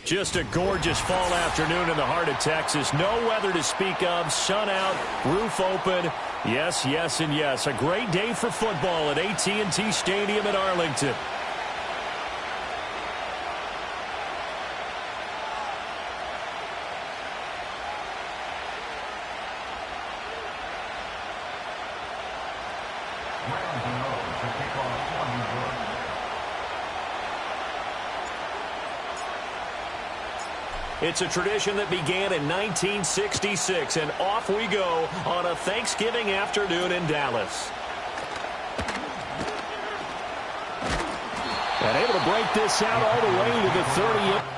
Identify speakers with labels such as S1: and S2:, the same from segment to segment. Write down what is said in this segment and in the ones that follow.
S1: Just a gorgeous fall afternoon in the heart of Texas. No weather to speak of. Sun out, roof open. Yes, yes, and yes. A great day for football at AT&T Stadium in Arlington. It's a tradition that began in 1966, and off we go on a Thanksgiving afternoon in Dallas. And able to break this out all the way to the 30th.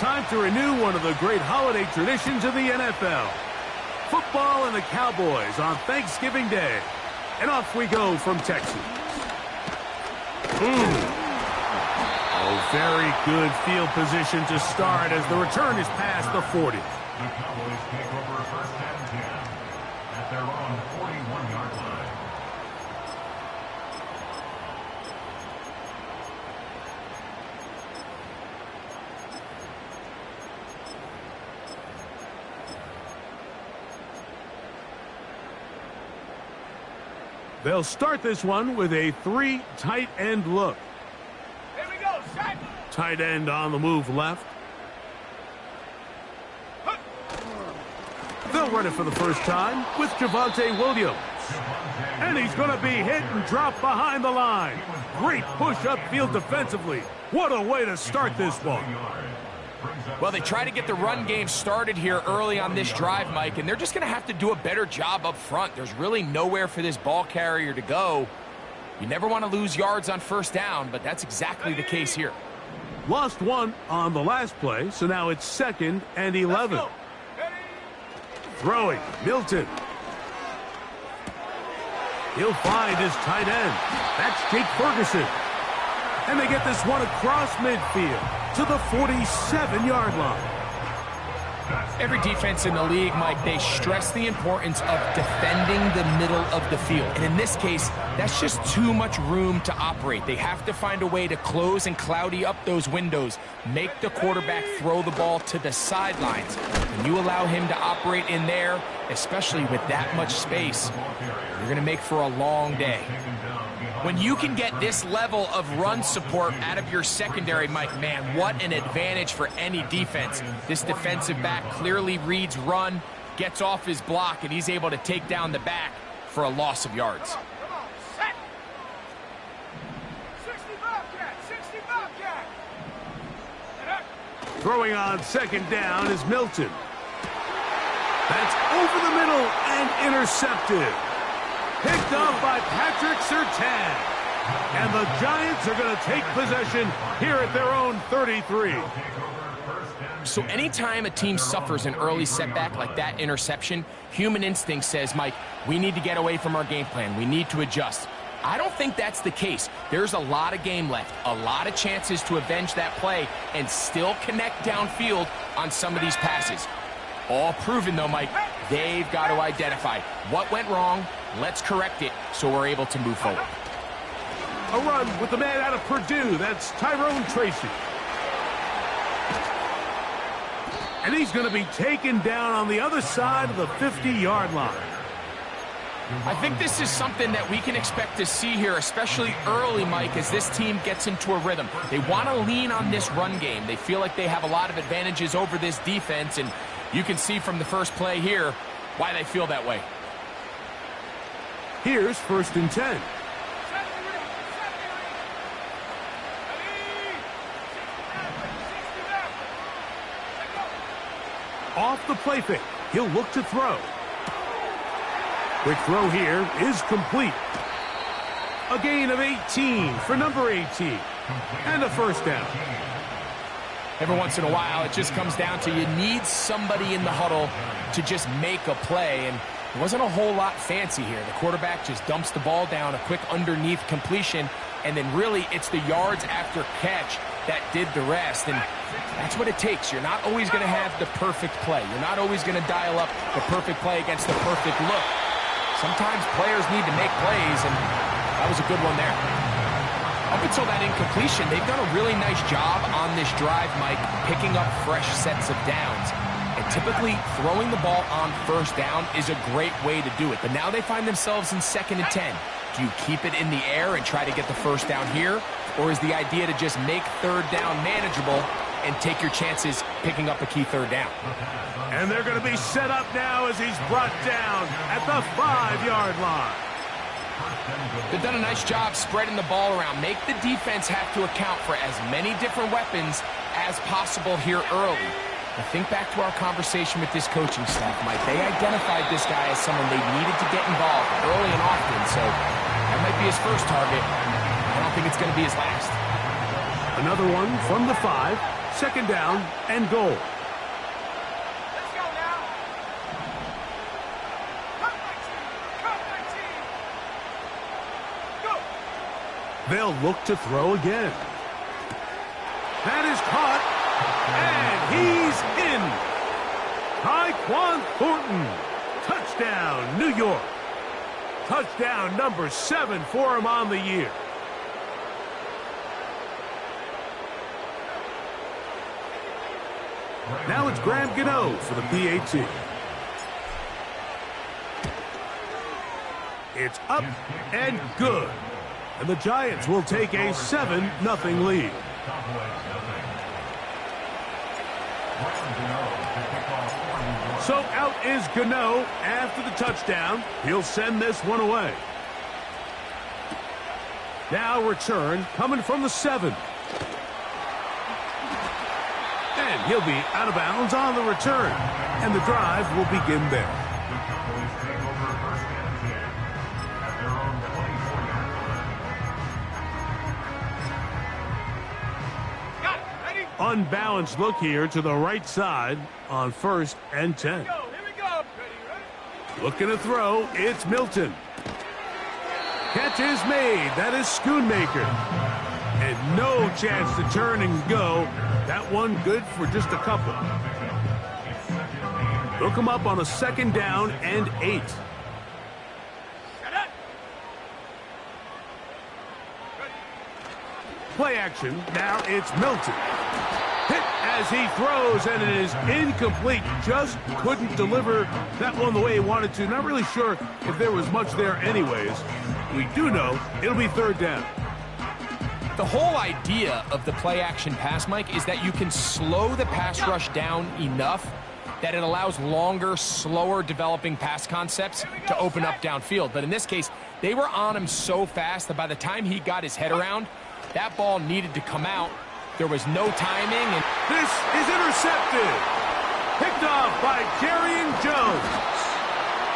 S2: Time to renew one of the great holiday traditions of the NFL. Football and the Cowboys on Thanksgiving Day. And off we go from Texas. Oh, very good field position to start as the return is past the 40.
S3: The Cowboys take over first and 10 at their own 41-yard line.
S2: They'll start this one with a 3 tight end look.
S4: Here we go, set.
S2: Tight end on the move left. They'll run it for the first time with Javonte Williams. And he's going to be hit and dropped behind the line. Great push upfield defensively. What a way to start this one.
S5: Well, they try to get the run game started here early on this drive, Mike, and they're just going to have to do a better job up front. There's really nowhere for this ball carrier to go. You never want to lose yards on first down, but that's exactly the case here.
S2: Lost one on the last play, so now it's 2nd and 11. Throwing, Milton. He'll find his tight end. That's Jake Ferguson. And they get this one across midfield to the 47-yard line.
S5: Every defense in the league, Mike, they stress the importance of defending the middle of the field. And in this case, that's just too much room to operate. They have to find a way to close and cloudy up those windows, make the quarterback throw the ball to the sidelines. When you allow him to operate in there, especially with that much space, you're going to make for a long day. When you can get this level of run support out of your secondary, Mike, man, what an advantage for any defense. This defensive back clearly reads run, gets off his block, and he's able to take down the back for a loss of yards.
S4: Come on, set. 60 Bobcat, 60 Bobcat.
S2: Throwing on second down is Milton. That's over the middle and intercepted. Picked up by Patrick Surtain. And the Giants are going to take possession here at their own 33.
S5: So anytime a team suffers an early setback like that interception, human instinct says, Mike, we need to get away from our game plan. We need to adjust. I don't think that's the case. There's a lot of game left, a lot of chances to avenge that play and still connect downfield on some of these passes. All proven, though, Mike, they've got to identify what went wrong. Let's correct it so we're able to move forward.
S2: A run with the man out of Purdue. That's Tyrone Tracy. And he's going to be taken down on the other side of the 50-yard line.
S5: I think this is something that we can expect to see here, especially early, Mike, as this team gets into a rhythm. They want to lean on this run game. They feel like they have a lot of advantages over this defense, and you can see from the first play here why they feel that way.
S2: Here's 1st and 10. Off the play fake. He'll look to throw. Quick throw here is complete. A gain of 18 for number 18. And a first down.
S5: Every once in a while, it just comes down to you need somebody in the huddle to just make a play. And it wasn't a whole lot fancy here. The quarterback just dumps the ball down, a quick underneath completion, and then really it's the yards after catch that did the rest. And that's what it takes. You're not always going to have the perfect play. You're not always going to dial up the perfect play against the perfect look. Sometimes players need to make plays, and that was a good one there. Up until that incompletion, they've done a really nice job on this drive, Mike, picking up fresh sets of downs. And typically, throwing the ball on first down is a great way to do it. But now they find themselves in 2nd and 10. Do you keep it in the air and try to get the first down here? Or is the idea to just make 3rd down manageable and take your chances picking up a key 3rd down?
S2: And they're going to be set up now as he's brought down at the 5-yard line.
S5: They've done a nice job spreading the ball around. Make the defense have to account for as many different weapons as possible here early. Now think back to our conversation with this coaching staff, Mike. They identified this guy as someone they needed to get involved early and often, so that might be his first target. I don't think it's going to be his last.
S2: Another one from the 5, 2nd down and goal.
S4: Let's go now. Cut my team. Cut my team. Go.
S2: They'll look to throw again. That is caught, and he's in. Tyquan Thornton. Touchdown, New York. Touchdown number 7 for him on the year. Now it's Graham Gano for the PAT. It's up and good. And the Giants will take a 7-0 lead. So out is Gano after the touchdown. He'll send this one away. Now return coming from the 7. And he'll be out of bounds on the return. And the drive will begin there. Unbalanced look here to the right side on 1st and 10.
S4: Here we go. Ready?
S2: Looking to throw, it's Milton. Catch is made. That is Schoonmaker. And no chance to turn and go. That one good for just a couple. They'll come up on a 2nd down and 8. Play action. Now it's Milton. Hit as he throws, and it is incomplete. Just couldn't deliver that one the way he wanted to. Not really sure if there was much there anyways. We do know it'll be 3rd down.
S5: The whole idea of the play-action pass, Mike, is that you can slow the pass rush down enough that it allows longer, slower developing pass concepts to open up downfield. But in this case, they were on him so fast that by the time he got his head around, that ball needed to come out There was no timing. And
S2: this is intercepted. Picked off by Jerry Jones.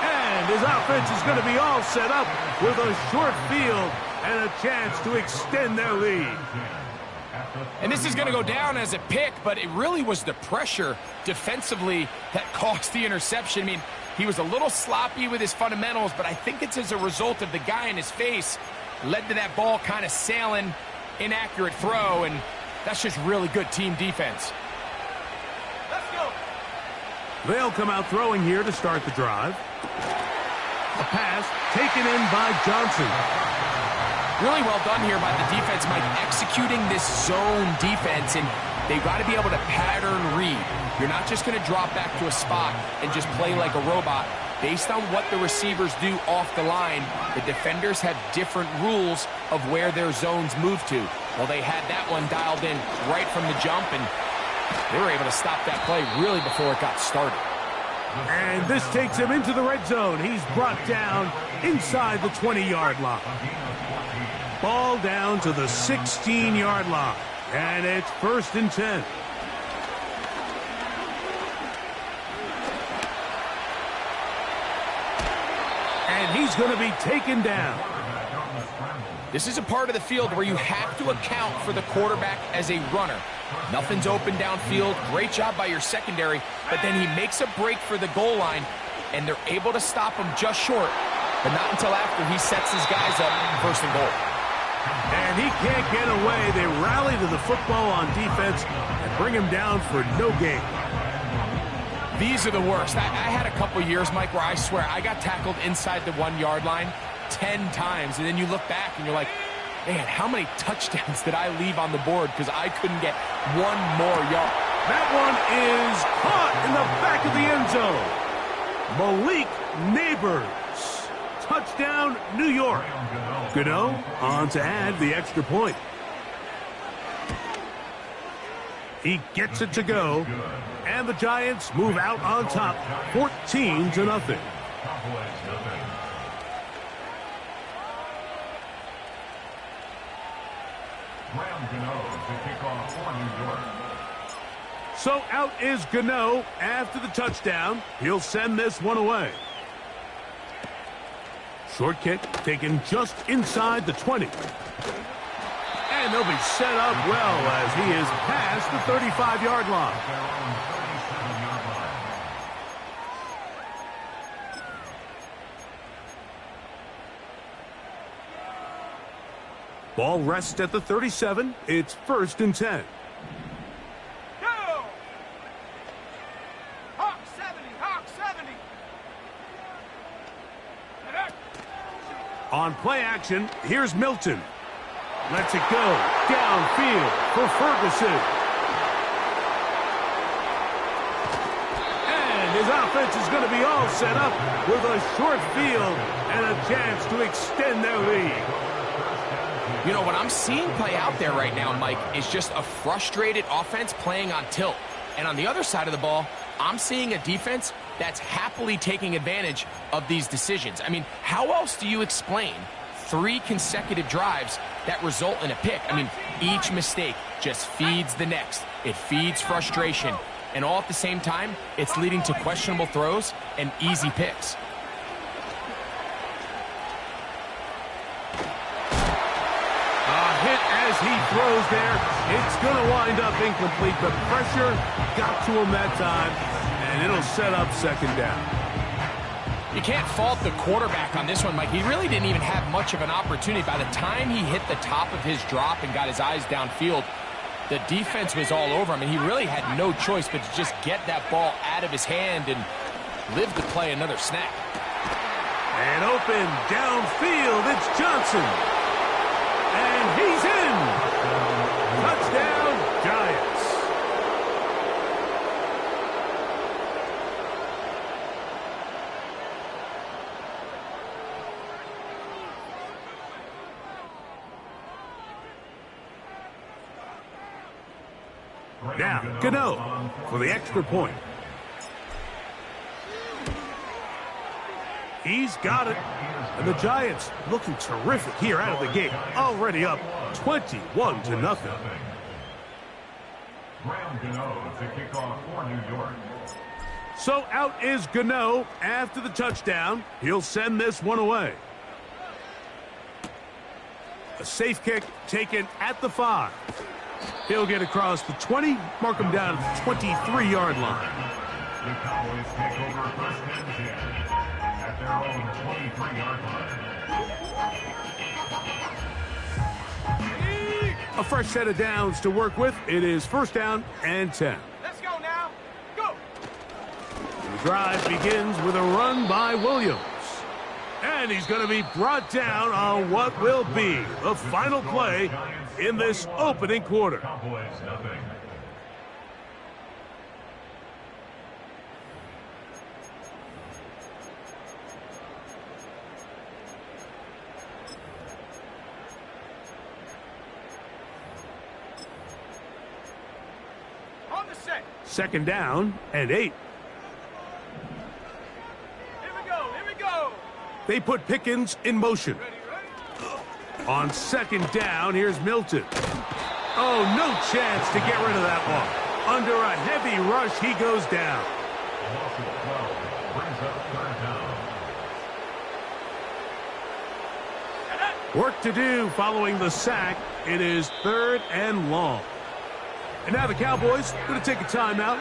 S2: And his offense is going to be all set up with a short field and a chance to extend their lead.
S5: And this is going to go down as a pick, but it really was the pressure defensively that caused the interception. I mean, he was a little sloppy with his fundamentals, but I think it's as a result of the guy in his face led to that ball kind of sailing, inaccurate throw, and that's just really good team defense.
S4: Let's go.
S2: They'll come out throwing here to start the drive. A pass taken in by Johnson.
S5: Really well done here by the defense, Mike, executing this zone defense, and they've got to be able to pattern read. You're not just going to drop back to a spot and just play like a robot. Based on what the receivers do off the line, the defenders have different rules of where their zones move to. Well, they had that one dialed in right from the jump, and they were able to stop that play really before it got started.
S2: And this takes him into the red zone. He's brought down inside the 20-yard line. Ball down to the 16-yard line. And it's 1st and 10. And he's going to be taken down.
S5: This is a part of the field where you have to account for the quarterback as a runner. Nothing's open downfield. Great job by your secondary. But then he makes a break for the goal line, and they're able to stop him just short. But not until after he sets his guys up 1st and goal.
S2: And he can't get away. They rally to the football on defense and bring him down for no gain.
S5: These are the worst. I had a couple years, Mike, where I swear I got tackled inside the 1-yard line 10 times. And then you look back and you're like, man, how many touchdowns did I leave on the board because I couldn't get one more yard?
S2: That one is caught in the back of the end zone. Malik Neighbors. Touchdown, New York. Gano on to add the extra point. He gets it to go. And the Giants move out on top, 14-0. So out is Gano after the touchdown. He'll send this one away. Short kick taken just inside the 20. And they'll be set up well as he is past the 35-yard line. Ball rests at the 37. It's 1st and 10.
S4: Go! Hawk 70, Hawk 70.
S2: On play action, here's Milton. Lets it go downfield for Ferguson. And his offense is going to be all set up with a short field and a chance to extend their lead.
S5: You know, what I'm seeing play out there right now, Mike, is just a frustrated offense playing on tilt. And on the other side of the ball, I'm seeing a defense that's happily taking advantage of these decisions. I mean, how else do you explain 3 consecutive drives that result in a pick? I mean, each mistake just feeds the next. It feeds frustration. And all at the same time, it's leading to questionable throws and easy picks.
S2: Hit as he throws there. It's going to wind up incomplete. The pressure got to him that time, and it'll set up 2nd down.
S5: You can't fault the quarterback on this one, Mike. He really didn't even have much of an opportunity. By the time he hit the top of his drop and got his eyes downfield, the defense was all over him, and he really had no choice but to just get that ball out of his hand and live to play another snap.
S2: And open downfield, it's Johnson. And he's in. Touchdown, Giants. Now, Gano for the extra point. He's got it. And the Giants looking terrific here out of the gate. Already up 21-0.
S3: Graham Gano to kick off for New York.
S2: So out is Gano after the touchdown. He'll send this one away. A safe kick taken at the 5. He'll get across the 20, mark him down at the 23-yard line.
S3: The Cowboys take over first and 10 at their own 23-yard line.
S2: A fresh set of downs to work with. It is first down and 10.
S4: Let's go now. Go.
S2: The drive begins with a run by Williams. And he's going to be brought down on what will be the final play in this opening quarter.
S3: Cowboys nothing.
S4: On the set.
S2: Second down and 8.
S4: Here we go. Here we go.
S2: They put Pickens in motion.
S4: Ready, ready?
S2: On second down, here's Milton. Oh, no chance to get rid of that one. Under a heavy rush, he goes down.
S3: Loss of 12 brings up third down.
S2: Work to do following the sack. It is third and long. And now the Cowboys going to take a timeout.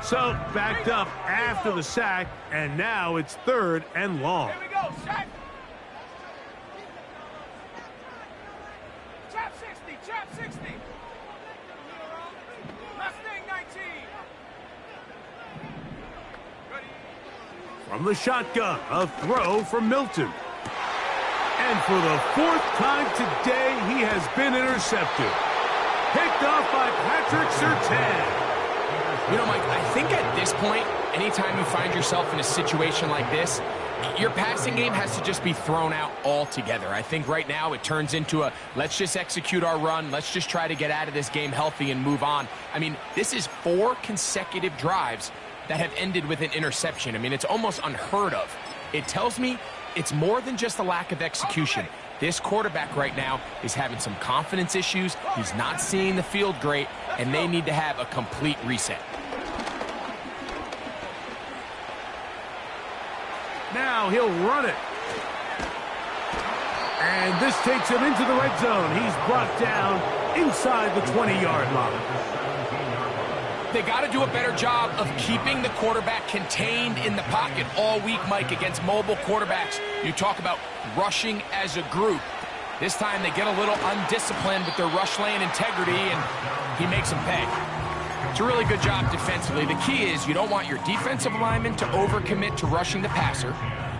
S2: So backed up after the sack, and now it's third and long.
S4: Here we go. Set. Chop 60. Chop 60. Mustang 19. Ready.
S2: From the shotgun, a throw from Milton. And for the 4th time today, he has been intercepted. Picked off by Patrick Surtain.
S5: You know, Mike, I think at this point, anytime you find yourself in a situation like this, your passing game has to just be thrown out altogether. I think right now it turns into a, let's just execute our run, let's just try to get out of this game healthy and move on. I mean, this is 4 consecutive drives that have ended with an interception. I mean, it's almost unheard of. It tells me it's more than just a lack of execution. This quarterback right now is having some confidence issues. He's not seeing the field great, and they need to have a complete reset.
S2: Now he'll run it. And this takes him into the red zone. He's brought down inside the 20-yard line.
S5: They got to do a better job of keeping the quarterback contained in the pocket all week, Mike, against mobile quarterbacks. You talk about rushing as a group. This time they get a little undisciplined with their rush lane integrity, and he makes them pay. It's a really good job defensively. The key is you don't want your defensive linemen to overcommit to rushing the passer,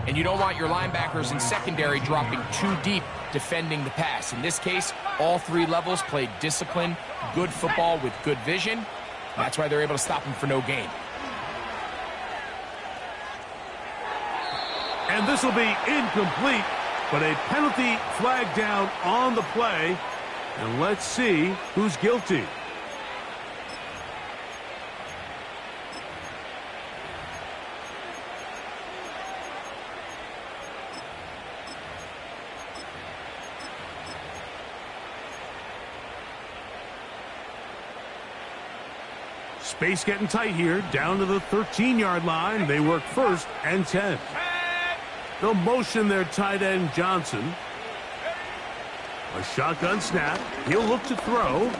S5: and you don't want your linebackers in secondary dropping too deep defending the pass. In this case, all 3 levels played disciplined, good football with good vision. That's why they're able to stop him for no gain.
S2: And this will be incomplete, but a penalty flag down on the play. And let's see who's guilty. Space getting tight here, down to the 13-yard line. They work first and 10. They'll motion their tight end Johnson. A shotgun snap. He'll look to throw.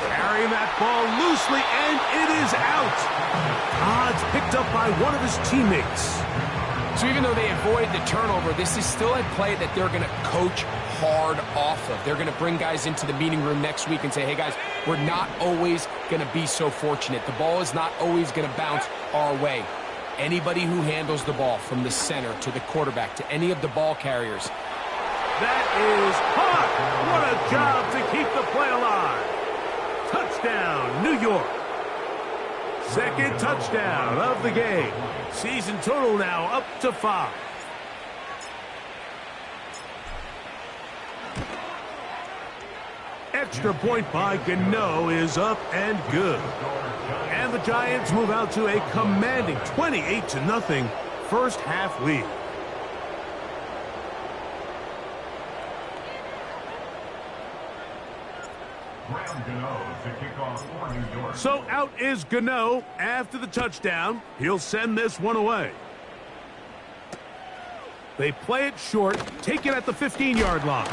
S2: Carrying that ball loosely, and it is out. It's picked up by one of his teammates.
S5: So even though they avoid the turnover, this is still a play that they're going to coach hard off of. They're going to bring guys into the meeting room next week and say, hey, guys, we're not always going to be so fortunate. The ball is not always going to bounce our way. Anybody who handles the ball from the center to the quarterback to any of the ball carriers.
S2: That is hot. What a job to keep the play alive. Touchdown, New York. Second touchdown of the game. Season total now up to 5. Extra point by Gano is up and good. And the Giants move out to a commanding 28-0 first half lead. So out is Gano after the touchdown. He'll send this one away. They play it short, take it at the 15-yard line.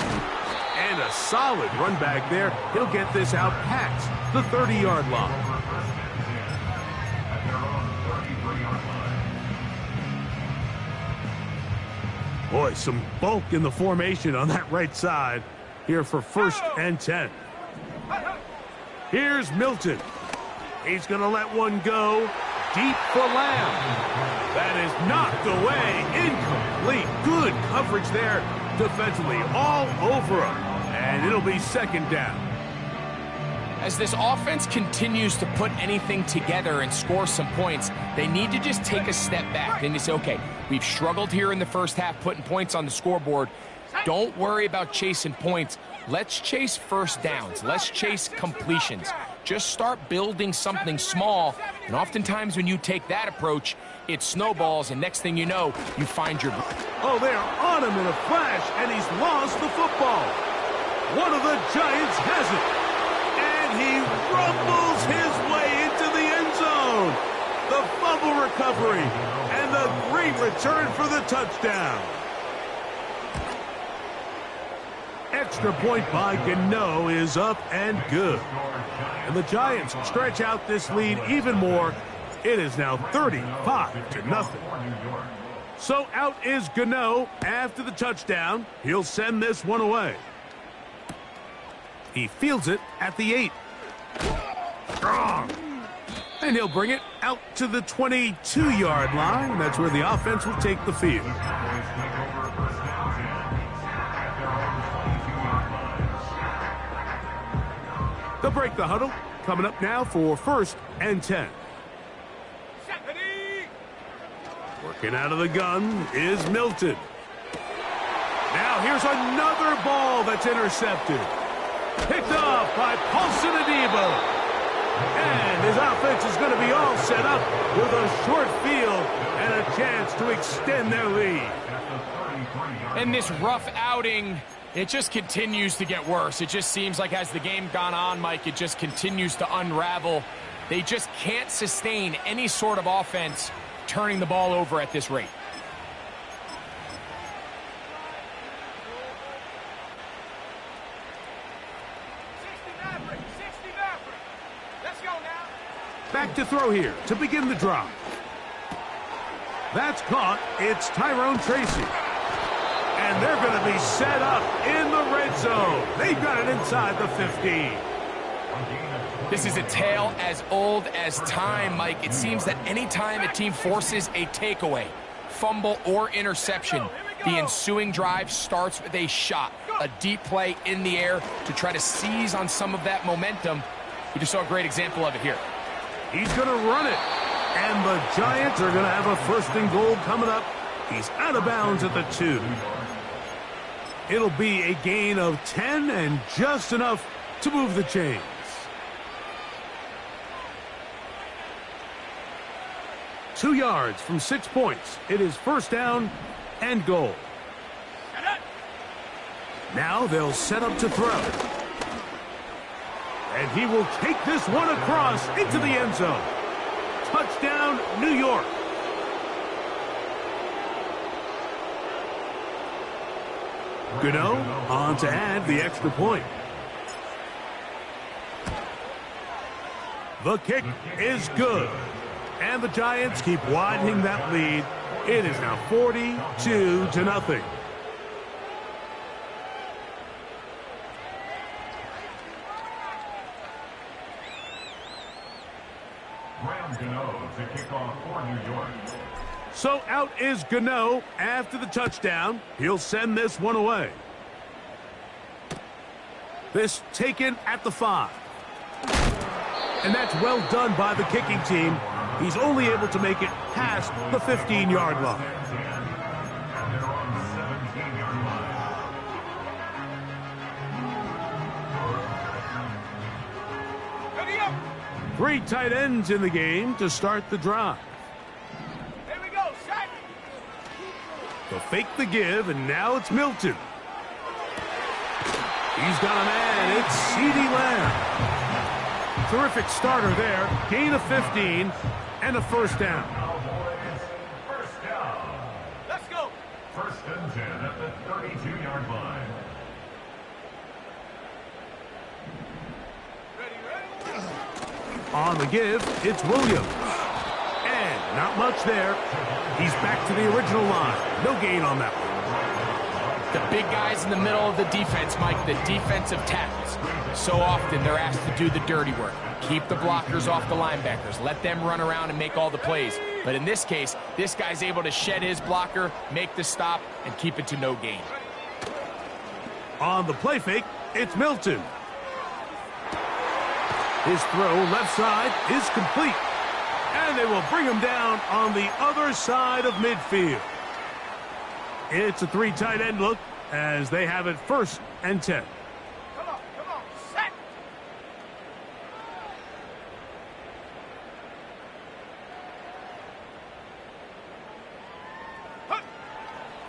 S2: And a solid run back there. He'll get this out past the 30-yard line. Boy, some bulk in the formation on that right side here for 1st and 10. Here's Milton. He's going to let one go deep for Lamb. That is knocked away. Incomplete. Good coverage there defensively all over him. And it'll be 2nd down.
S5: As this offense continues to put anything together and score some points, they need to just take a step back. Then you say, okay, we've struggled here in the first half putting points on the scoreboard. Don't worry about chasing points. Let's chase first downs. Let's chase completions. Just start building something small. And oftentimes when you take that approach, it snowballs, and next thing you know, you find your...
S2: Oh, they're on him in a flash, and he's lost the football. One of the Giants has it. And he rumbles his way into the end zone. The fumble recovery, and the great return for the touchdown. Extra point by Gano is up and good. And the Giants stretch out this lead even more. It is now 35-0. So out is Gano after the touchdown. He'll send this one away. He fields it at the 8. Strong. And he'll bring it out to the 22-yard line. That's where the offense will take the field. They'll break the huddle. Coming up now for 1st and 10. Working out of the gun is Milton. Now here's another ball that's intercepted. Picked off by Paulson Adebo. And his offense is going to be all set up with a short field and a chance to extend their lead.
S5: And this rough outing, it just continues to get worse. It just seems like as the game gone on, Mike, it just continues to unravel. They just can't sustain any sort of offense turning the ball over at this rate.
S2: Back to throw here to begin the drive. That's caught. It's Tyrone Tracy. And they're going to be set up in the red zone. They've got it inside the 15.
S5: This is a tale as old as time, Mike. It seems that anytime a team forces a takeaway, fumble, or interception, the ensuing drive starts with a shot, a deep play in the air to try to seize on some of that momentum. We just saw a great example of it here.
S2: He's going to run it. And the Giants are going to have a 1st and goal coming up. He's out of bounds at the 2. It'll be a gain of 10 and just enough to move the chains. Two yards from 6 points. It is 1st down and goal. Now they'll set up to throw. And he will take this one across into the end zone. Touchdown, New York. Gano on to add the extra point. The kick is good. And the Giants keep widening that lead. It is now 42-0.
S3: To kick off for New York.
S2: So out is Gano after the touchdown. He'll send this one away. This taken at the 5. And that's well done by the kicking team. He's only able to make it past the 15-yard line. 3 tight ends in the game to start the drive.
S4: Here we go, set.
S2: They'll fake the give, and now it's Milton. He's got a man. It's CeeDee Lamb. Terrific starter there. Gain of 15 and a first down.
S3: First down.
S4: Let's go.
S3: First and 10 at the 32-yard line.
S4: Ready, ready.
S2: On the give, it's Williams. And not much there. He's back to the original line. No gain on that one.
S5: The big guys in the middle of the defense, Mike, the defensive tackles. So often they're asked to do the dirty work. Keep the blockers off the linebackers. Let them run around and make all the plays. But in this case, this guy's able to shed his blocker, make the stop, and keep it to no gain.
S2: On the play fake, it's Milton. His throw left side is complete. And they will bring him down on the other side of midfield. It's a 3 tight end look as they have it first and 10.
S4: Come on, set.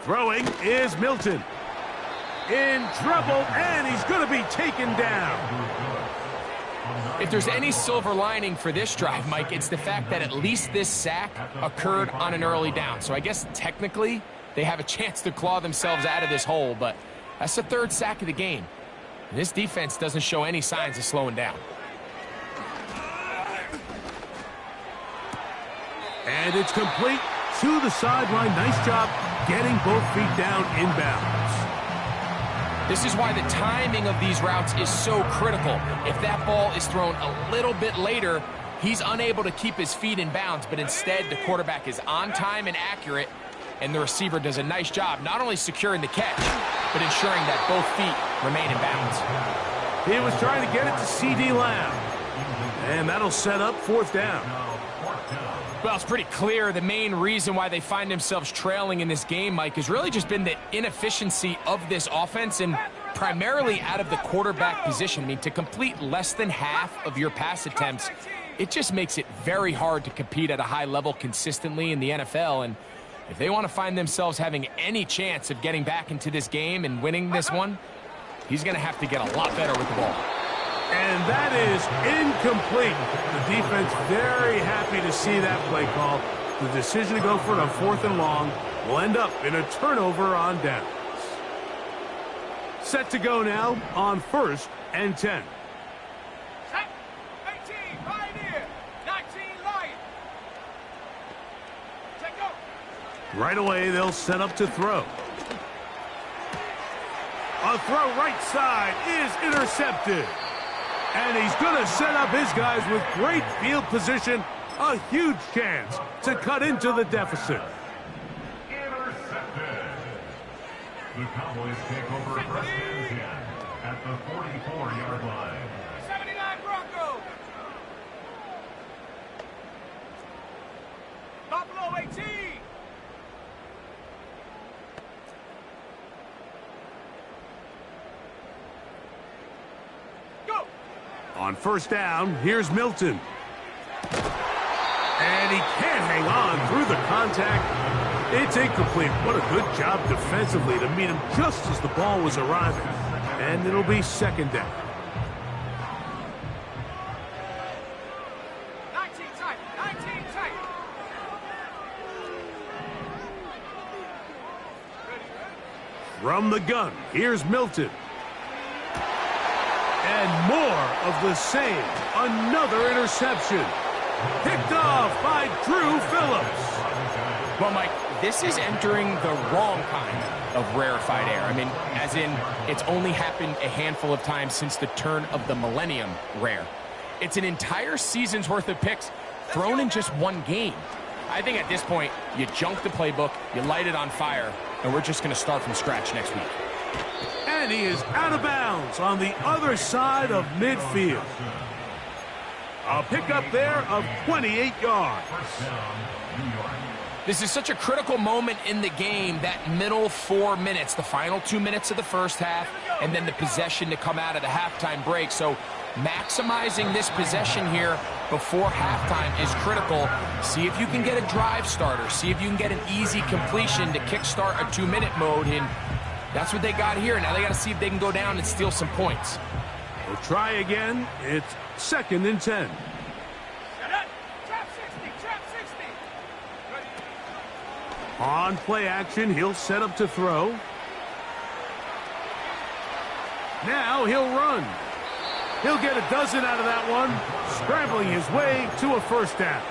S2: Throwing is Milton. In trouble, and he's going to be taken down.
S5: If there's any silver lining for this drive, Mike, it's the fact that at least this sack occurred on an early down. So I guess technically they have a chance to claw themselves out of this hole, but that's the 3rd sack of the game. And this defense doesn't show any signs of slowing down.
S2: And it's complete to the sideline. Nice job getting both feet down inbounds.
S5: This is why the timing of these routes is so critical. If that ball is thrown a little bit later, he's unable to keep his feet in bounds, but instead the quarterback is on time and accurate, and the receiver does a nice job not only securing the catch, but ensuring that both feet remain in bounds.
S2: He was trying to get it to CeeDee Lamb, and that'll set up 4th down.
S5: Well, it's pretty clear the main reason why they find themselves trailing in this game, Mike, has really just been the inefficiency of this offense and primarily out of the quarterback position. I mean, to complete less than half of your pass attempts, it just makes it very hard to compete at a high level consistently in the NFL. And if they want to find themselves having any chance of getting back into this game and winning this one, he's going to have to get a lot better with the ball.
S2: And that is incomplete. The defense very happy to see that play call. The decision to go for it on 4th and long will end up in a turnover on downs. Set to go now on 1st and 10.
S4: Set. 18, Pioneer. 19, Lion. Check go.
S2: Right away, they'll set up to throw. A throw right side is intercepted. And he's going to set up his guys with great field position. A huge chance to cut into the deficit.
S3: Intercepted. The Cowboys take over first and 10 at the 44-yard line.
S4: 79 Broncos. Buffalo 18. Go.
S2: On 1st down, here's Milton. And he can't hang on through the contact. It's incomplete. What a good job defensively to meet him just as the ball was arriving. And it'll be 2nd down.
S4: 19 tight. 19 tight.
S2: From the gun, here's Milton. And more of the same. Another interception. Picked off by Drew Phillips.
S5: Well, Mike, this is entering the wrong kind of rarefied air. I mean, as in, it's only happened a handful of times since the turn of the millennium rare. It's an entire season's worth of picks thrown in just one game. I think at this point, you junk the playbook, you light it on fire, and we're just going to start from scratch next week.
S2: And he is out of bounds on the other side of midfield. A pickup there of 28 yards.
S5: This is such a critical moment in the game, that middle 4 minutes, the final 2 minutes of the first half, and then the possession to come out of the halftime break. So maximizing this possession here before halftime is critical. See if you can get a drive starter. See if you can get an easy completion to kickstart a 2-minute mode, and that's what they got here. Now they got to see if they can go down and steal some points.
S2: We'll try again. It's 2nd and 10. On play action, he'll set up to throw. Now he'll run. He'll get a dozen out of that one, scrambling his way to a first down.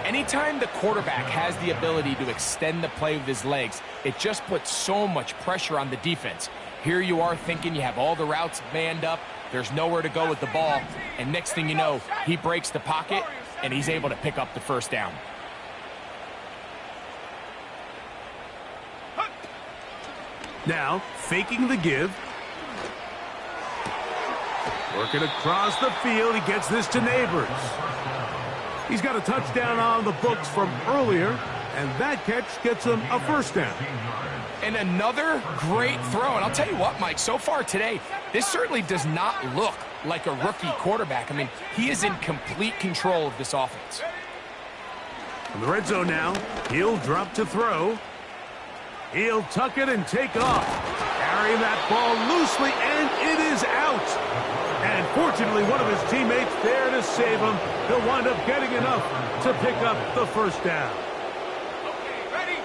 S5: Anytime the quarterback has the ability to extend the play with his legs, it just puts so much pressure on the defense. Here you are thinking you have all the routes manned up, there's nowhere to go with the ball, and next thing you know, he breaks the pocket, and he's able to pick up the first down.
S2: Now, faking the give. Working across the field, he gets this to Neighbors. He's got a touchdown on the books from earlier, and that catch gets him a first down.
S5: And another great throw. And I'll tell you what, Mike, so far today, this certainly does not look like a rookie quarterback. I mean, he is in complete control of this offense.
S2: In the red zone now, he'll drop to throw. He'll tuck it and take off. Carrying that ball loosely, and it is out. And fortunately, one of his teammates there to save him. He'll wind up getting enough to pick up the first down.
S4: Okay, ready?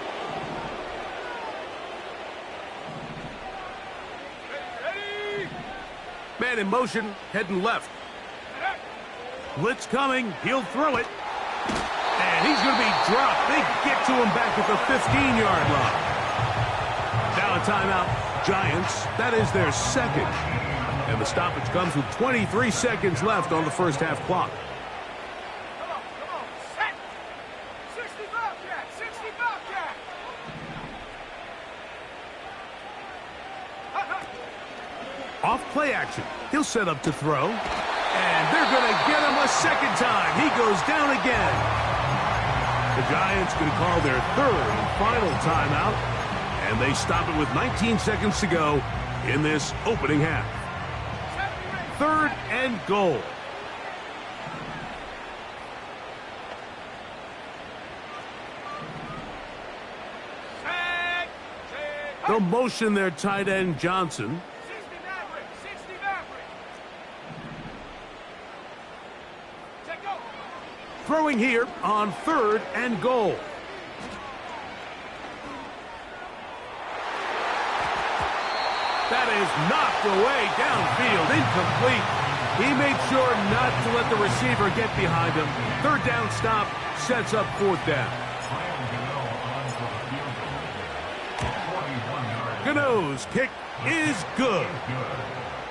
S4: Ready?
S2: Man in motion, heading left. Blitz coming. He'll throw it. And he's going to be dropped. They get to him back at the 15-yard line. Now a timeout, Giants. That is their second. And the stoppage comes with 23 seconds left on the first half clock.
S4: Come on, set! 60 Bobcat, 60 Bobcat!
S2: Off play action. He'll set up to throw. And they're going to get him a second time. He goes down again. The Giants going to call their third and final timeout. And they stop it with 19 seconds to go in this opening half. 3rd and goal. They'll motion their tight end Johnson.
S4: 60 Maverick, 60 Maverick! Check go!
S2: Throwing here on 3rd and goal. That is knocked away downfield, incomplete. He made sure not to let the receiver get behind him. 3rd down stop sets up 4th down. Gano's kick is good.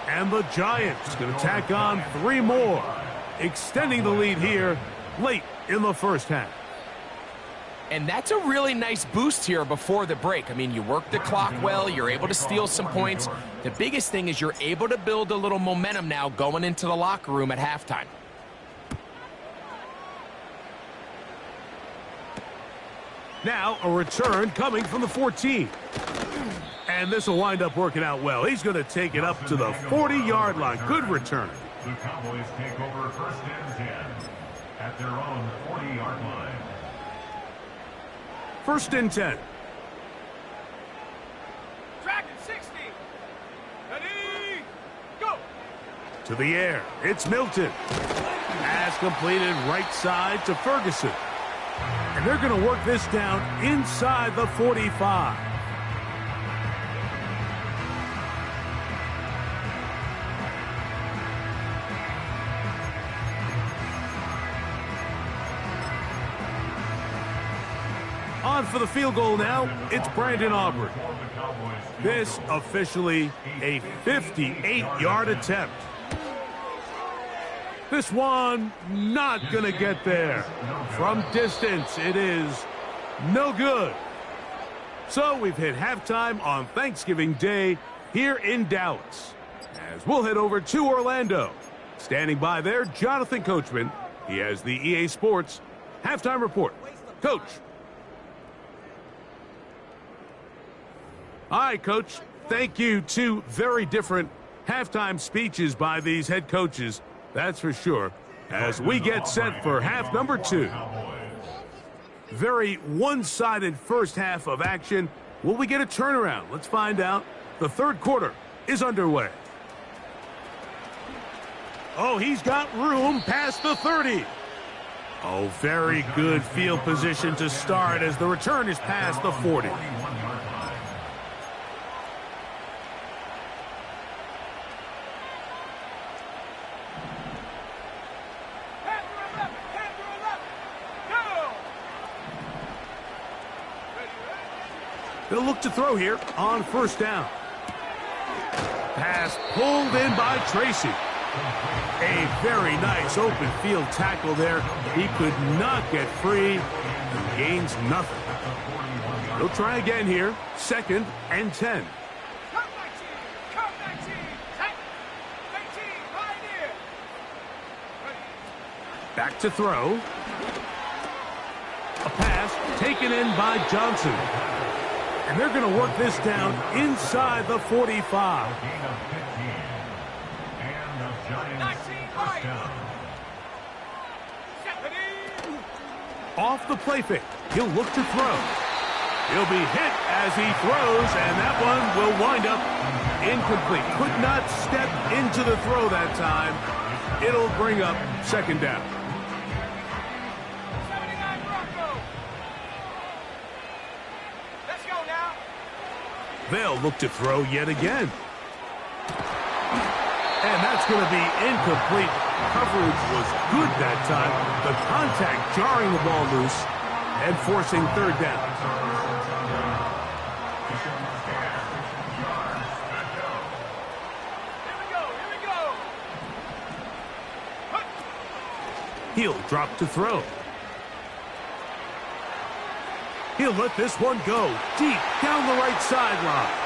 S2: And the Giants going to tack on 3 more, extending the lead here late in the first half.
S5: And that's a really nice boost here before the break. I mean, you work the clock well, you're able to steal some points. The biggest thing is you're able to build a little momentum now going into the locker room at halftime.
S2: Now a return coming from the 14. And this will wind up working out well. He's going to take it up to the 40-yard line. Good return.
S3: The Cowboys take over 1st and 10 at their own 40-yard line.
S2: 1st and 10.
S4: Dragon 60! Ready? Go!
S2: To the air. It's Milton. Pass completed right side to Ferguson. And they're going to work this down inside the 45. On for the field goal now, it's Brandon Aubrey. This officially a 58-yard attempt. This one not going to get there. From distance, it is no good. So we've hit halftime on Thanksgiving Day here in Dallas. As we'll head over to Orlando. Standing by there, Jonathan Coachman. He has the EA Sports halftime report. Coach. All right, Coach. Thank you. 2 very different halftime speeches by these head coaches. That's for sure. as we get set for half number 2. Very one-sided first half of action. Will we get a turnaround? Let's find out. The third quarter is underway. Oh, he's got room past the 30. Oh, very good field position to start as the return is past the 40. They'll look to throw here on first down. Pass pulled in by Tracy. A very nice open field tackle there. He could not get free. Gains nothing. They'll try again here. 2nd and 10. Back to throw. A pass taken in by Johnson. And they're going to work this down inside the 45. Off the play fake. He'll look to throw. He'll be hit as he throws, and that one will wind up incomplete. Could not step into the throw that time. It'll bring up 2nd down. They'll look to throw yet again. And that's going to be incomplete. Coverage was good that time. The contact jarring the ball loose and forcing 3rd down. He'll drop to throw. He'll let this one go deep down the right sideline.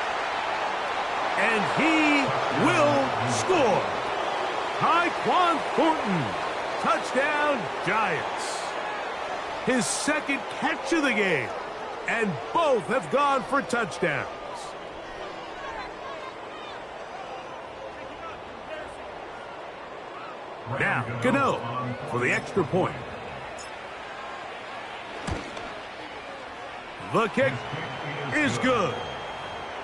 S2: And he will score. Tyquan Thornton. Touchdown, Giants. His 2nd catch of the game. And both have gone for touchdowns. Now, Gano for the extra point. The kick is good.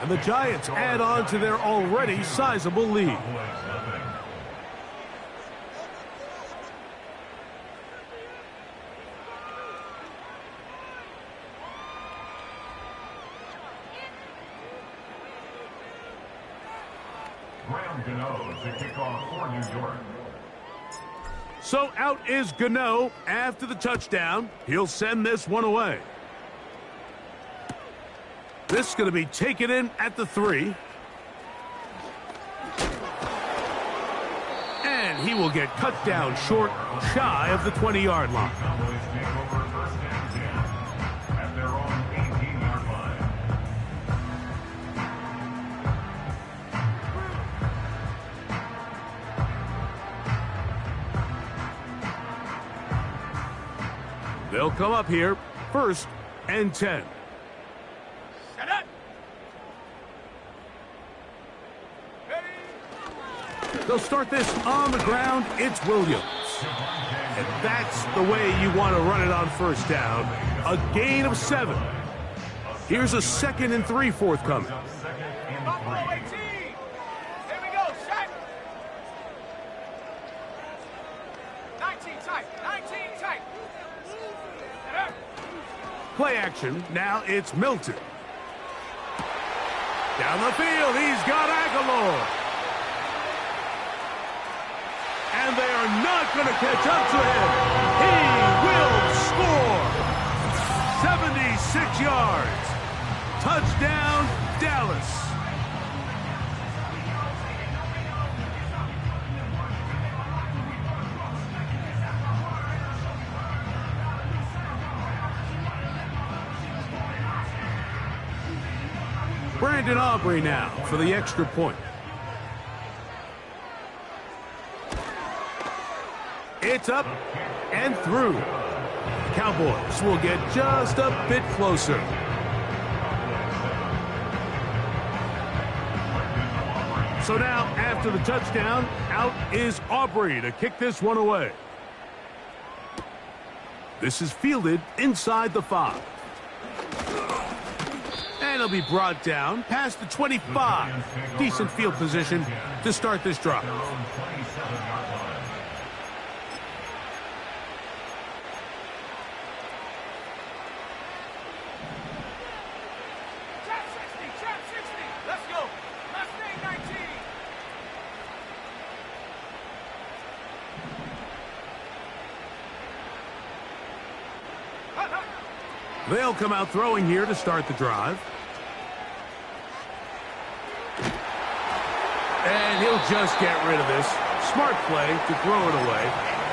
S2: And the Giants add on to their already sizable lead.
S3: Gano to kick off for New York.
S2: So out is Gano after the touchdown. He'll send this one away. This is going to be taken in at the 3. And he will get cut down short, shy of the 20-yard line.
S3: Cowboys take over 1st and 10 at their own 18-yard line.
S2: They'll come up here, 1st and 10. They'll start this on the ground. It's Williams. And that's the way you want to run it on 1st down. A gain of 7. Here's a 2nd and 3 forthcoming. Play action. Now it's Milton. Down the field, he's got Aguilar. And they are not going to catch up to him. He will score. 76 yards. Touchdown, Dallas. Brandon Aubrey now for the extra point. It's up and through. Cowboys will get just a bit closer. So now, after the touchdown, out is Aubrey to kick this one away. This is fielded inside the 5. And it'll be brought down past the 25. Decent field position to start this drive. They'll come out throwing here to start the drive. And he'll just get rid of this. Smart play to throw it away,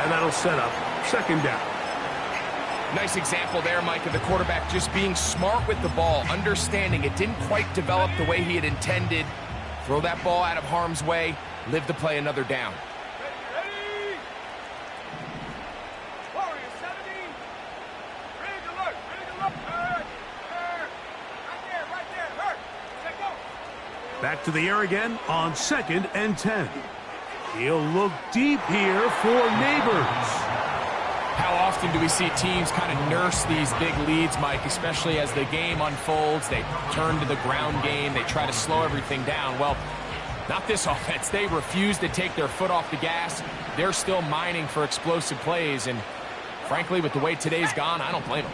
S2: and that'll set up second down.
S5: Nice example there, Mike, of the quarterback just being smart with the ball, understanding it didn't quite develop the way he had intended. Throw that ball out of harm's way, live to play another down.
S2: Back to the air again on 2nd and 10. He'll look deep here for Neighbors.
S5: How often do we see teams kind of nurse these big leads, Mike, especially as the game unfolds? They turn to the ground game. They try to slow everything down. Well, not this offense. They refuse to take their foot off the gas. They're still mining for explosive plays. And frankly, with the way today's gone, I don't blame them.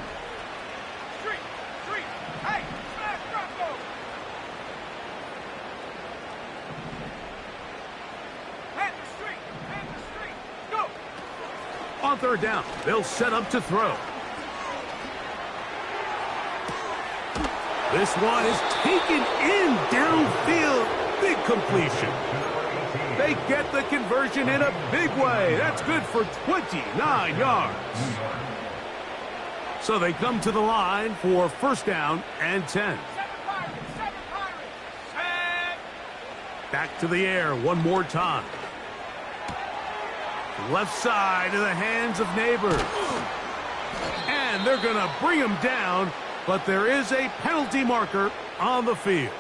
S2: On 3rd down, they'll set up to throw. This one is taken in downfield. Big completion. They get the conversion in a big way. That's good for 29 yards. So they come to the line for 1st down and 10. Back to the air one more time. Left side in the hands of Neighbors. And they're going to bring him down, but there is a penalty marker on the field.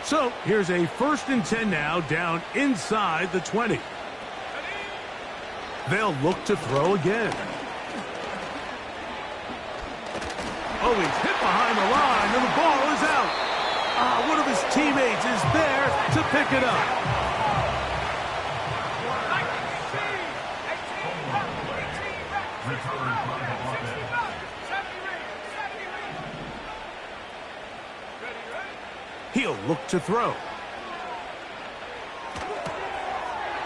S2: So here's a 1st and 10 now, down inside the 20. They'll look to throw again. Oh, he's hit behind the line, and the ball is out. One of his teammates is there to pick it up. He'll look to throw.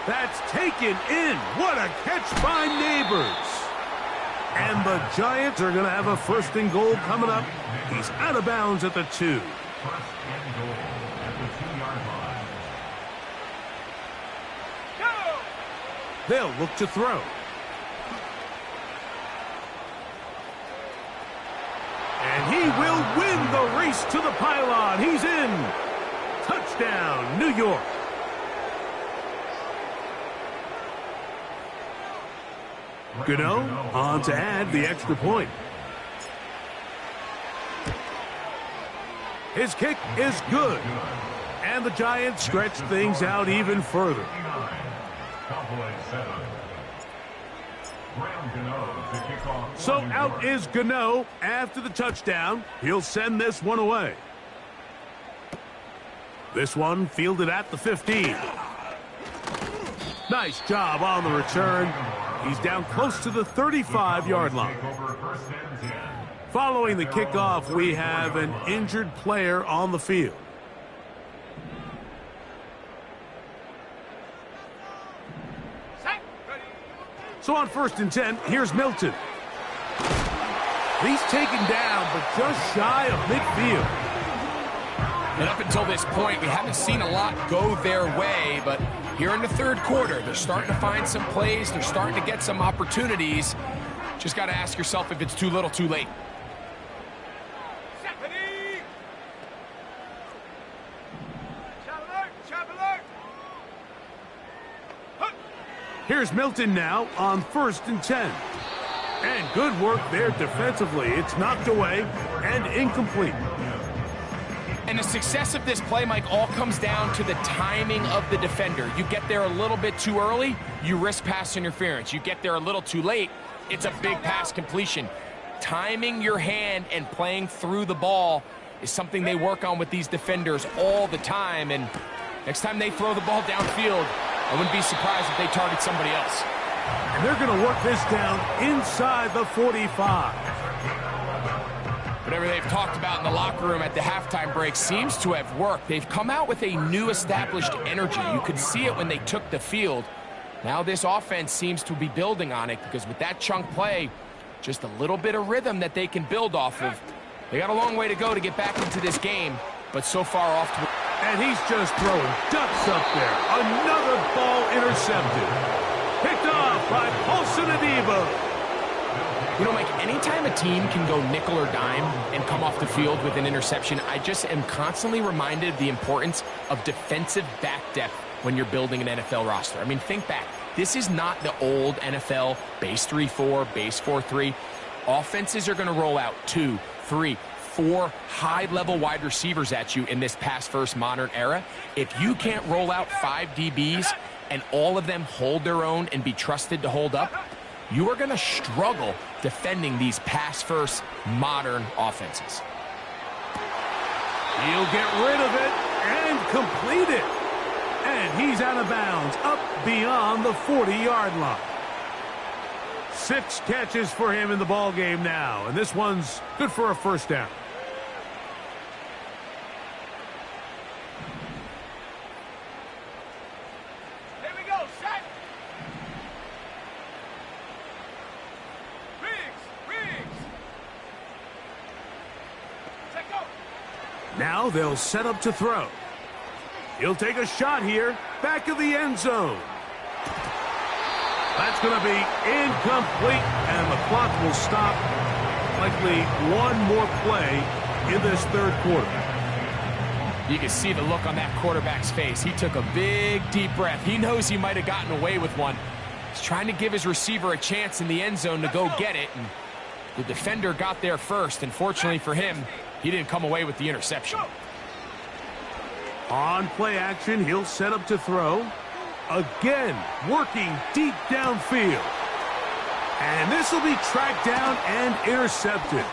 S2: That's taken in. What a catch by Neighbors. And the Giants are going to have a 1st and goal coming up. He's out of bounds at the 2.
S3: 1st and goal at the 2-yard line.
S2: They'll look to throw. And he will win the race to the pylon. He's in. Touchdown, New York. Gano on to add the extra point. His kick is good. And the Giants stretch things out even further. So out is Gano after the touchdown. He'll send this one away. This one fielded at the 15. Nice job on the return. He's down close to the 35-yard line. Following the kickoff, we have an injured player on the field. So on 1st and 10, here's Milton. He's taken down, but just shy of midfield.
S5: And up until this point, we haven't seen a lot go their way, but here in the 3rd quarter, they're starting to find some plays. They're starting to get some opportunities. Just got to ask yourself if it's too little, too late.
S2: Here's Milton now on 1st and 10. And good work there defensively. It's knocked away and incomplete.
S5: And the success of this play, Mike, all comes down to the timing of the defender. You get there a little bit too early, you risk pass interference. You get there a little too late, it's a big pass completion. Timing your hand and playing through the ball is something they work on with these defenders all the time. And next time they throw the ball downfield, I wouldn't be surprised if they target somebody else.
S2: And they're going to work this down inside the 45.
S5: Whatever they've talked about in the locker room at the halftime break seems to have worked. They've come out with a new established energy. You could see it when they took the field. Now this offense seems to be building on it, because with that chunk play, just a little bit of rhythm that they can build off of. They got a long way to go to get back into this game, but so far off to...
S2: And he's just throwing ducks up there. Another ball intercepted. Picked off by Paulson Adebo.
S5: You know, Mike, anytime a team can go nickel or dime and come off the field with an interception, I just am constantly reminded of the importance of defensive back depth when you're building an NFL roster. I mean, think back. This is not the old NFL base 3-4, base 4-3. Offenses are going to roll out 2, 3, 4 high-level wide receivers at you in this pass-first modern era. If you can't roll out 5 DBs and all of them hold their own and be trusted to hold up, you are going to struggle defending these pass-first modern offenses.
S2: He'll get rid of it and complete it. And he's out of bounds, up beyond the 40-yard line. 6 catches for him in the ball game now, and this one's good for a first down.
S4: Here we go, set. Riggs. Set, go.
S2: Now they'll set up to throw. He'll take a shot here, back of the end zone. That's going to be incomplete, and the clock will stop. Likely one more play in this third quarter.
S5: You can see the look on that quarterback's face. He took a big, deep breath. He knows he might have gotten away with one. He's trying to give his receiver a chance in the end zone to go get it, and the defender got there first. And fortunately for him, he didn't come away with the interception.
S2: On play action, he'll set up to throw. Again, working deep downfield. And this will be tracked down and intercepted.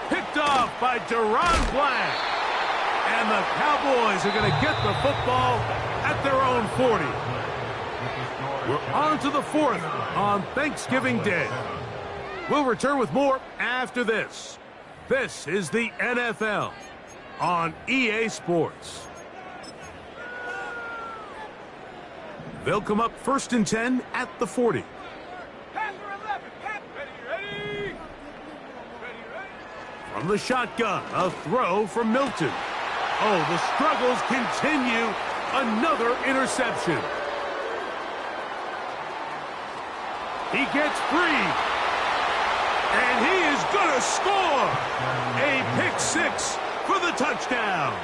S2: Picked off by Deron Black. And the Cowboys are going to get the football at their own 40. We're on to the 4th on Thanksgiving Day. We'll return with more after this. This is the NFL on EA Sports. They'll come up 1st and 10 at the 40.
S4: Panther 11. Ready.
S2: From the shotgun, a throw from Milton. Oh, the struggles continue. Another interception. He gets free. And he is going to score. A pick 6 for the touchdown.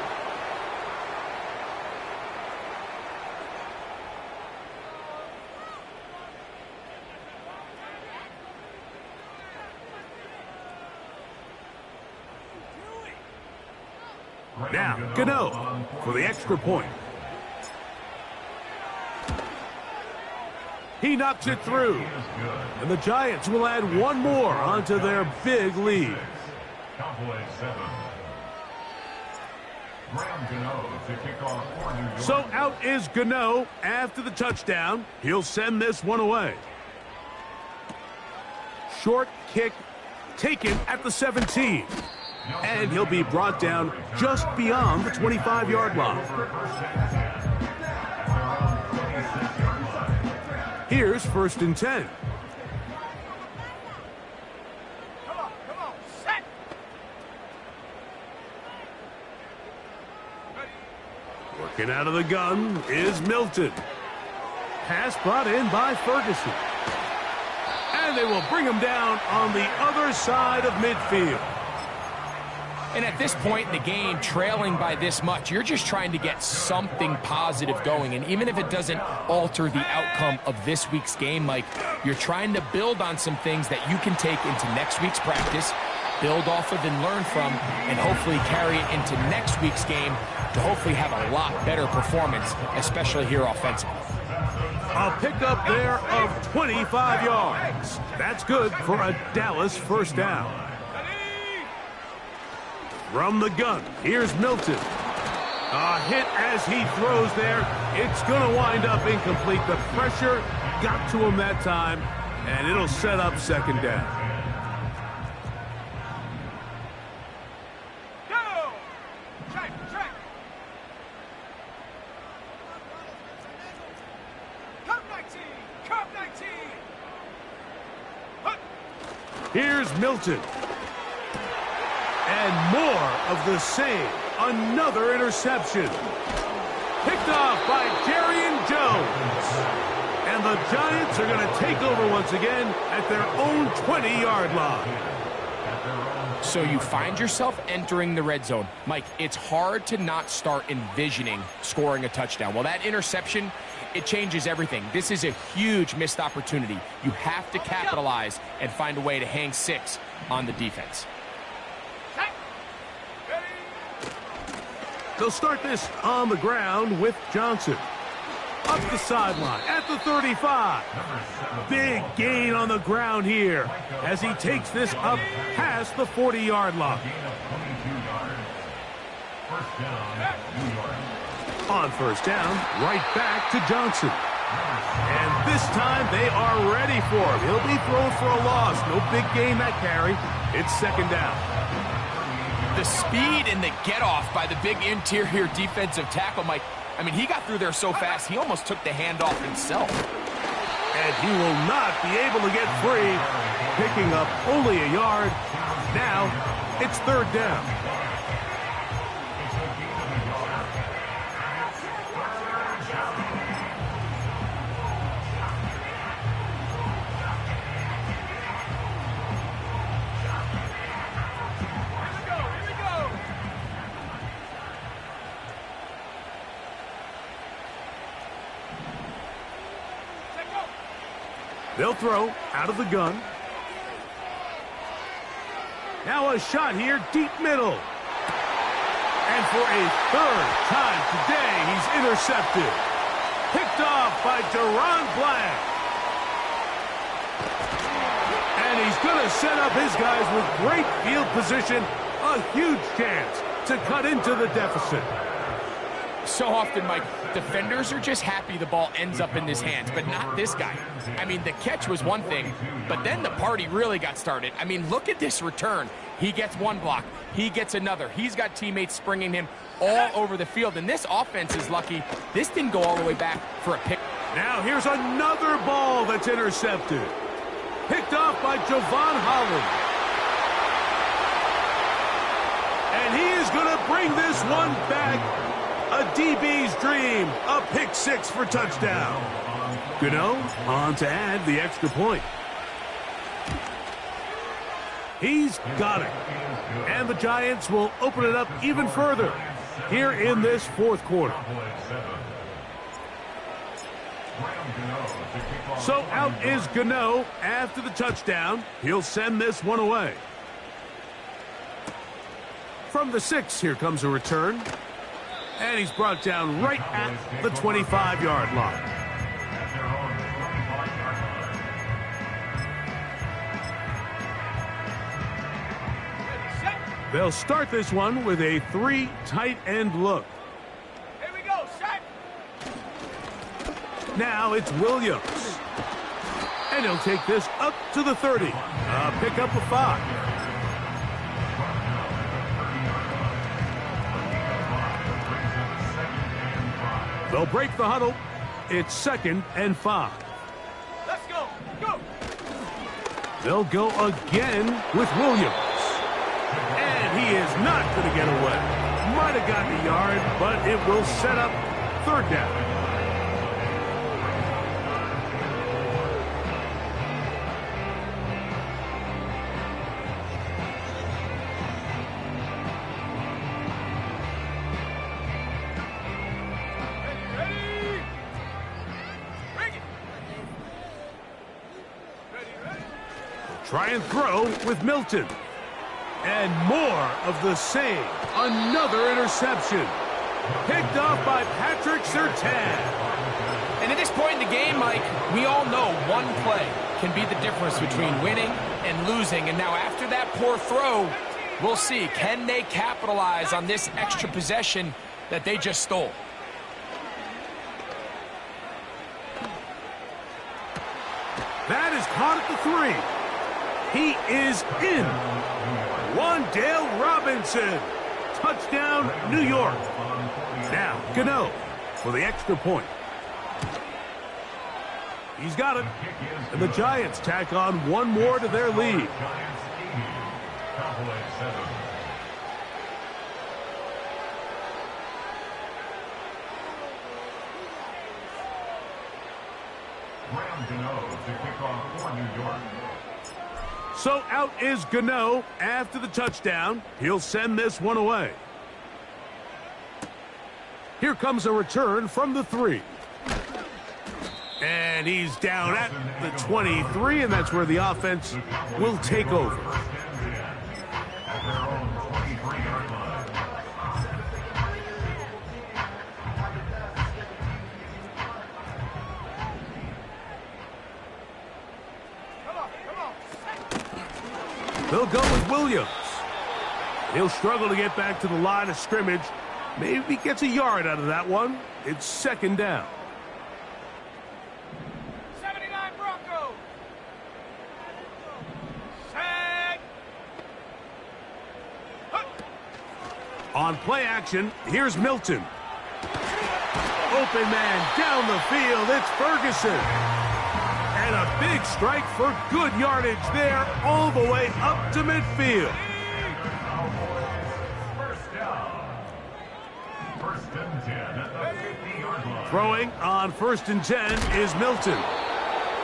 S2: Now, Gano for the extra point. He knocks it through. And the Giants will add one more onto their big lead.
S3: Cowboys 7. Graham Gano to kick off for New York.
S2: So out is Gano after the touchdown. He'll send this one away. Short kick taken at the 17. And he'll be brought down just beyond the 25-yard line. Here's 1st and 10.
S4: Come on, set.
S2: Working out of the gun is Milton. Pass brought in by Ferguson. And they will bring him down on the other side of midfield.
S5: And at this point in the game, trailing by this much, you're just trying to get something positive going. And even if it doesn't alter the outcome of this week's game, Mike, you're trying to build on some things that you can take into next week's practice build off of and learn from, and hopefully carry it into next week's game to hopefully have a lot better performance, especially here offensively.
S2: A pickup there of 25 yards. That's good for a Dallas first down. From the gun, here's Milton. A hit as he throws there. It's going to wind up incomplete. The pressure got to him that time, and it'll set up second down.
S4: Go! Track, track. Cup 19, Cup 19. Hup.
S2: Here's Milton. And more of the same. Another interception. Picked off by Jerry Jones. And the Giants are going to take over once again at their own 20-yard line.
S5: So you find yourself entering the red zone. Mike, it's hard to not start envisioning scoring a touchdown. Well, that interception, it changes everything. This is a huge missed opportunity. You have to capitalize and find a way to hang 6 on the defense.
S2: They'll start this on the ground with Johnson. Up the sideline at the 35. Big gain on the ground here as he takes this up past the 40-yard line. On first down, right back to Johnson. And this time they are ready for him. He'll be thrown for a loss. No big gain that carry. It's second down.
S5: The speed and the get-off by the big interior defensive tackle, Mike. I mean, he got through there so fast, he almost took the handoff himself.
S2: And he will not be able to get free, picking up only a yard. Now, it's third down. They'll throw out of the gun. Now a shot here, deep middle. And for a third time today, he's intercepted. Picked off by Deron Black. And he's going to set up his guys with great field position. A huge chance to cut into the deficit.
S5: So often, Mike, defenders are just happy the ball ends up in his hands, but not this guy. I mean, the catch was one thing, but then the party really got started. I mean, look at this return. He gets one block. He gets another. He's got teammates springing him all over the field, and this offense is lucky. This didn't go all the way back for a pick.
S2: Now here's another ball that's intercepted. Picked off by Javon Holland. And he is going to bring this one back. A DB's dream, a pick 6 for touchdown. Gano on to add the extra point. He's got it. And the Giants will open it up even further here in this fourth quarter. So out is Gano after the touchdown. He'll send this one away. From the 6, here comes a return. And he's brought down right at the 25-yard line. They'll start this one with a 3 tight end look.
S4: Here we go, set.
S2: Now it's Williams. And he'll take this up to the 30. Pick up a 5. They'll break the huddle. It's 2nd and 5.
S4: Let's go. Go.
S2: They'll go again with Williams. And he is not going to get away. Might have gotten a yard, but it will set up third down. Try and throw with Milton. And more of the same. Another interception. Picked off by Patrick Surtain.
S5: And at this point in the game, Mike, we all know one play can be the difference between winning and losing. And now after that poor throw, we'll see, can they capitalize on this extra possession that they just stole?
S2: That is caught at the 3. He is in. Wan'Dale Robinson. Touchdown, New York. Now, Gano for the extra point. He's got it. And the Giants tack on one more to their lead. So out is Gano after the touchdown. He'll send this one away. Here comes a return from the 3. And he's down at the 23, and that's where the offense will take over. They'll go with Williams. He'll struggle to get back to the line of scrimmage. Maybe he gets a yard out of that one. It's second down.
S4: 79 Broncos. Set.
S2: On play action, here's Milton. Open man down the field. It's Ferguson. And a big strike for good yardage there all the way up to midfield. Throwing on 1st and 10 is Milton.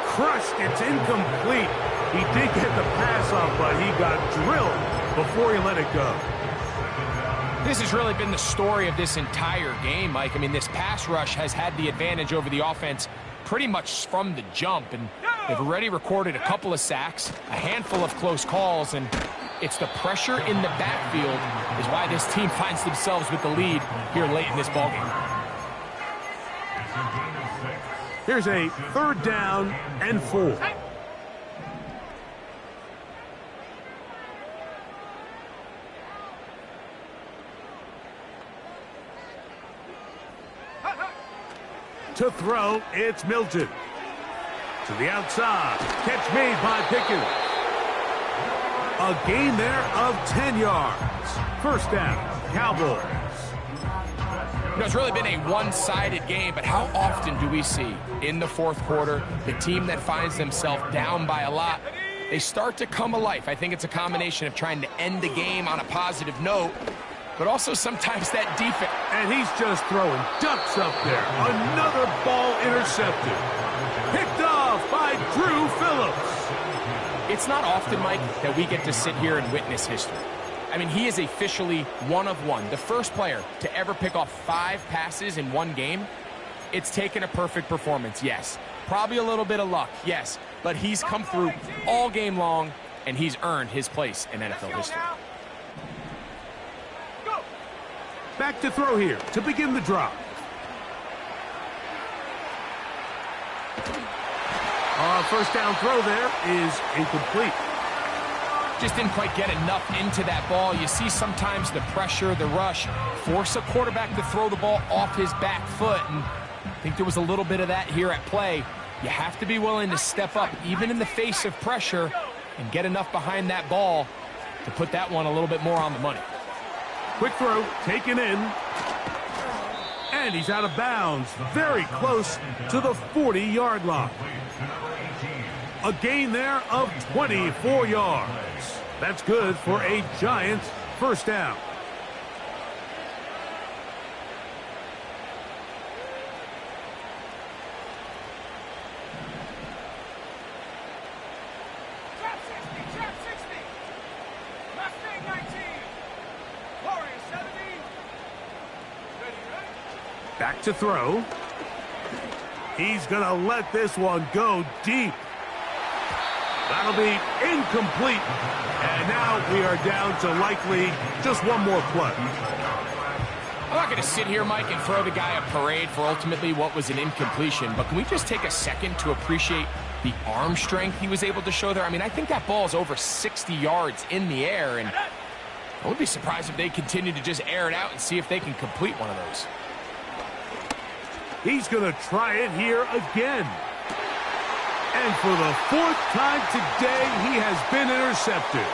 S2: Crushed, it's incomplete. He did get the pass off, but he got drilled before he let it go.
S5: This has really been the story of this entire game, Mike. I mean, this pass rush has had the advantage over the offense pretty much from the jump, and they've already recorded a couple of sacks, a handful of close calls, and it's the pressure in the backfield is why this team finds themselves with the lead here late in this ballgame.
S2: Here's a 3rd down and 4. To throw, it's Milton. To the outside. Catch made by Pickens. A gain there of 10 yards. First down, Cowboys.
S5: You know, it's really been a one-sided game, but how often do we see in the 4th quarter the team that finds themselves down by a lot, they start to come alive? I think it's a combination of trying to end the game on a positive note, but also sometimes that defense.
S2: And he's just throwing ducks up there. Another ball intercepted. Picked off by Drew Phillips.
S5: It's not often, Mike, that we get to sit here and witness history. I mean, he is officially one of one, the first player to ever pick off 5 passes in one game. It's taken a perfect performance, yes. Probably a little bit of luck, yes. But he's come through all game long, and he's earned his place in NFL history.
S2: Back to throw here to begin the drop. First down throw there is incomplete.
S5: Just didn't quite get enough into that ball. You see sometimes the pressure, the rush, force a quarterback to throw the ball off his back foot, and I think there was a little bit of that here at play. You have to be willing to step up, even in the face of pressure, and get enough behind that ball to put that one a little bit more on the money.
S2: Quick throw, taken in. And he's out of bounds, very close to the 40-yard line. A gain there of 24 yards. That's good for a Giants first down.
S4: Trap 60. Mustang 19. Warriors 70. Ready.
S2: Back to throw. He's going to let this one go deep. That'll be incomplete. And now we are down to likely just one more play.
S5: I'm not going to sit here, Mike, and throw the guy a parade for ultimately what was an incompletion, but can we just take a second to appreciate the arm strength he was able to show there? I mean, I think that ball's over 60 yards in the air, and I would be surprised if they continue to just air it out and see if they can complete one of those.
S2: He's going to try it here again. And for the fourth time today, he has been intercepted.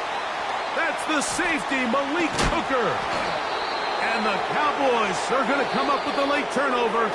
S2: That's the safety, Malik Hooker. And the Cowboys are going to come up with a late turnover